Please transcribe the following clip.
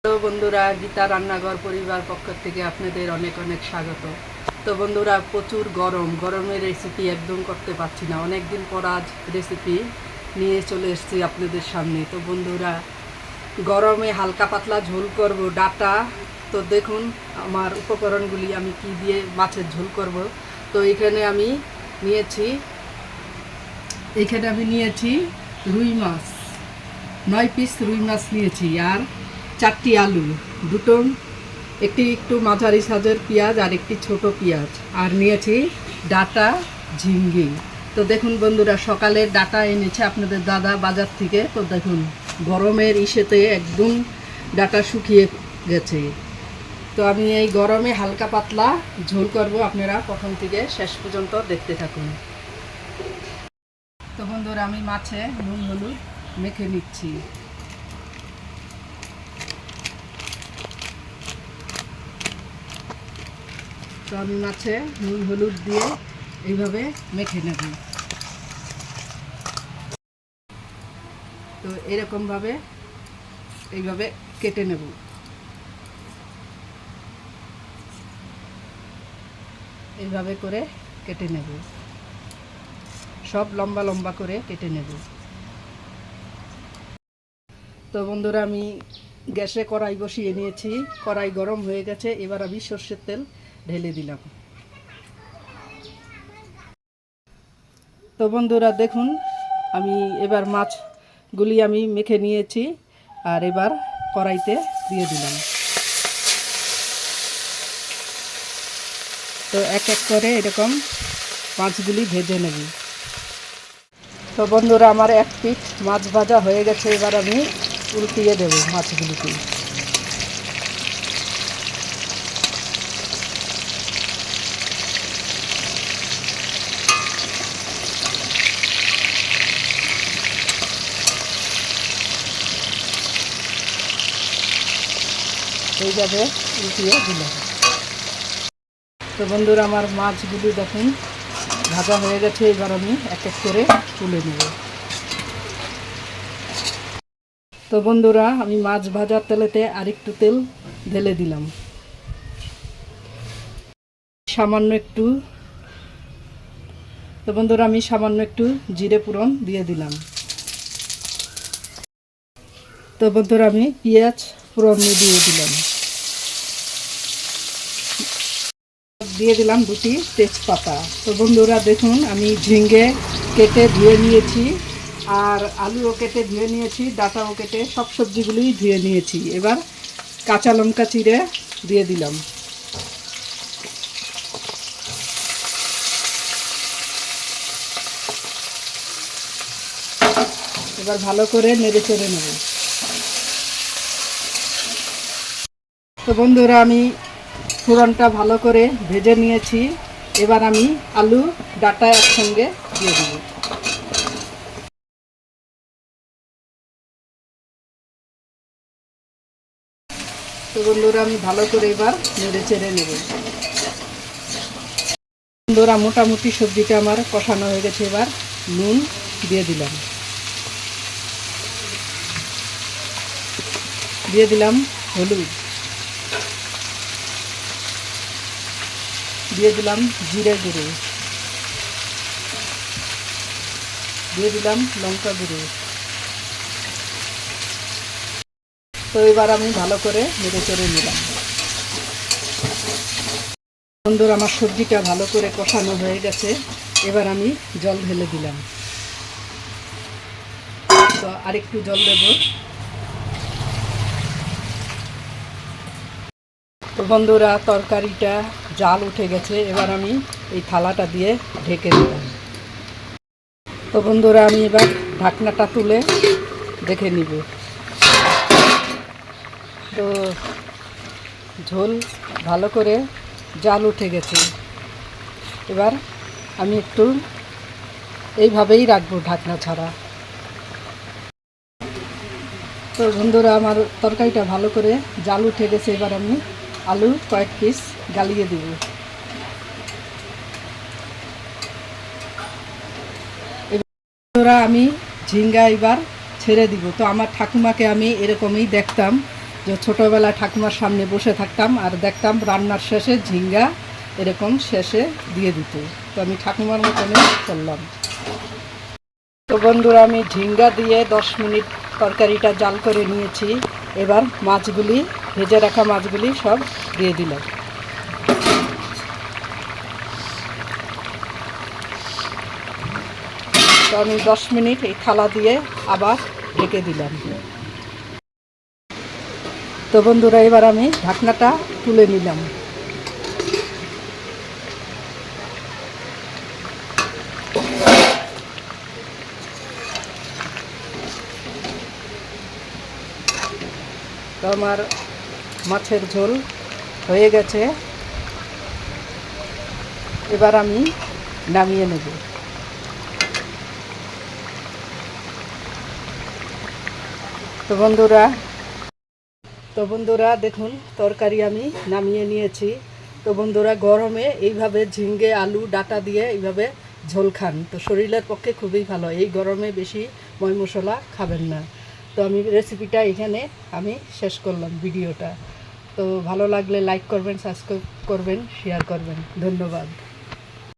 তো বন্ধুরা, গীতা রান্নাঘর পরিবার পক্ষ থেকে আপনাদের অনেক অনেক স্বাগত। তো বন্ধুরা, প্রচুর গরমের রেসিপি একদম করতে পারছি না। অনেক দিন পর আজ রেসিপি নিয়ে চলে এসেছি আপনাদের সামনে। তো বন্ধুরা, গরমে হালকা পাতলা ঝোল করব ডাটা। তো দেখুন আমার উপকরণগুলি, আমি কি দিয়ে মাছের ঝোল করব। তো এখানে আমি নিয়েছি রুই মাছ, 9 পিস রুই মাছ নিয়েছি, আর 4টি আলু, দুটো একটু মাঝারি সাইজের পেঁয়াজ আর একটি ছোট পেঁয়াজ, আর নিয়েছি ডাটা, ঝিঙ্গি। তো দেখুন বন্ধুরা, সকালে ডাটা এনেছে আপনাদের দাদা বাজার থেকে। তো দেখুন গরমের ইসেতে একদম ডাটা শুকিয়ে গেছে। তো আমি এই গরমে হালকা পাতলা ঝোল করব, আপনারা প্রথম থেকে শেষ পর্যন্ত দেখতে থাকুন। তো বন্ধুরা, আমি মাছে নুন হলুদ মেখে নিচ্ছি। তো আমি মাছে নুন হলুদ দিয়ে এইভাবে মেখে নেব। তো এরকমভাবে এইভাবে কেটে নেব। এইভাবে করে কেটে নেব, সব লম্বা লম্বা করে কেটে নেব। তো বন্ধুরা, আমি গ্যাসে কড়াই বসিয়ে নিয়েছি, কড়াই গরম হয়ে গেছে। এবার আমি সর্ষের তেল ঢেলে দিলাম। তো বন্ধুরা দেখুন, আমি এবার মাছগুলি আমি মেখে নিয়েছি, আর এবার কড়াইতে দিয়ে দিলাম। তো এক এক করে এরকম মাছগুলি ভেজে নেব। তো বন্ধুরা, আমার এক পিঠ মাছ ভাজা হয়ে গেছে। এবার আমি উল্টিয়ে দেব মাছগুলিকে। এইভাবে উল্টিয়ে দিলাম। তো বন্ধুরা, আমার মাছগুলি দেখুন ভাজা হয়ে গেছে। এবার আমি এক এক করে তুলে নেব। তো বন্ধুরা, আমি মাছ ভাজার তেলেতে আরেকটু তেল ঢেলে দিলাম, সামান্য একটু। তো বন্ধুরা, আমি সামান্য একটু জিরে ফোড়ন দিয়ে দিলাম। তো বন্ধুরা, আমি পেঁয়াজ ফোড়ন দিয়ে দিলাম 2টি তেজপাতা। তো বন্ধুরা দেখুন, আমি ঝিঙ্গে কেটে ধুয়ে নিয়েছি, আর আলুও কেটে ধুয়ে নিয়েছি, ডাঁটাও কেটে, সব সবজিগুলোই ধুয়ে নিয়েছি। এবার কাঁচা লঙ্কা চিড়ে দিয়ে দিলাম। এবার ভালো করে নেড়ে চেড়ে নেব। তো বন্ধুরা, আমি ফোড়নটা ভালো করে ভেজে নিয়েছি। এবার আমি আলু ডাঁটা একসঙ্গে দিয়ে দেব। তো বন্ধুরা, আমি ভালো করে এবার নেড়ে চেড়ে নেব। বন্ধুরা, মোটামুটি সবজিটা আমার কষানো হয়ে গেছে। এবার নুন দিয়ে দিলাম, দিয়ে দিলাম হলুদ, দিয়ে দিলাম জিরে গুঁড়ো, দিয়ে দিলাম লঙ্কা গুঁড়ো। তো এবার আমি ভালো করে নেড়ে চেড়ে নিলাম। বন্ধুরা, আমার সবজিটা ভালো করে কষানো হয়ে গেছে। এবার আমি জল ঢেলে দিলাম। তো আরেকটু জল দেব। তো বন্ধুরা, তরকারিটা জাল উঠে গেছে। এবার আমি এই থালাটা দিয়ে ঢেকে দিলাম। তো বন্ধুরা, আমি এবার ঢাকনাটা তুলে দেখে নিব। তো ঝোল ভালো করে জাল উঠে গেছে। এবার আমি একটু এইভাবেই রাখবো ঢাকনা ছাড়া। তো বন্ধুরা, আমার তরকারিটা ভালো করে জাল উঠে গেছে। এবার আমি আলু কয়েক পিস গালিয়ে দিব। বন্ধুরা, আমি ঝিঙ্গা এবার ছেড়ে দিব। তো আমার ঠাকুমাকে আমি এরকমই দেখতাম, যে ছোটোবেলায় ঠাকুমার সামনে বসে থাকতাম আর দেখতাম রান্নার শেষে ঝিঙ্গা এরকম শেষে দিয়ে দিত, তো আমি ঠাকুমার মতনই করলাম। তো বন্ধুরা, আমি ঝিঙ্গা দিয়ে 10 মিনিট তরকারিটা জাল করে নিয়েছি। এবার মাছগুলি, ভেজে রাখা মাছগুলি সব দিয়ে দিলাম। তো আমি 10 মিনিট এই থালা দিয়ে আবার ঢেকে দিলাম। তো বন্ধুরা, এবার আমি ঢাকনাটা তুলে নিলাম। তো আমার মাছের ঝোল হয়ে গেছে, এবার আমি নামিয়ে নেব। তো বন্ধুরা দেখুন, তরকারি আমি নামিয়ে নিয়েছি। তো বন্ধুরা, গরমে এইভাবে ঝিঙ্গে আলু ডাঁটা দিয়ে এইভাবে ঝোল খান, তো শরীরের পক্ষে খুবই ভালো। এই গরমে বেশি ময় মশলা খাবেন না। তো আমি রেসিপিটা এখানে আমি শেষ করলাম ভিডিওটা। তো ভালো লাগলে লাইক করবেন, সাবস্ক্রাইব করবেন, শেয়ার করবেন। ধন্যবাদ।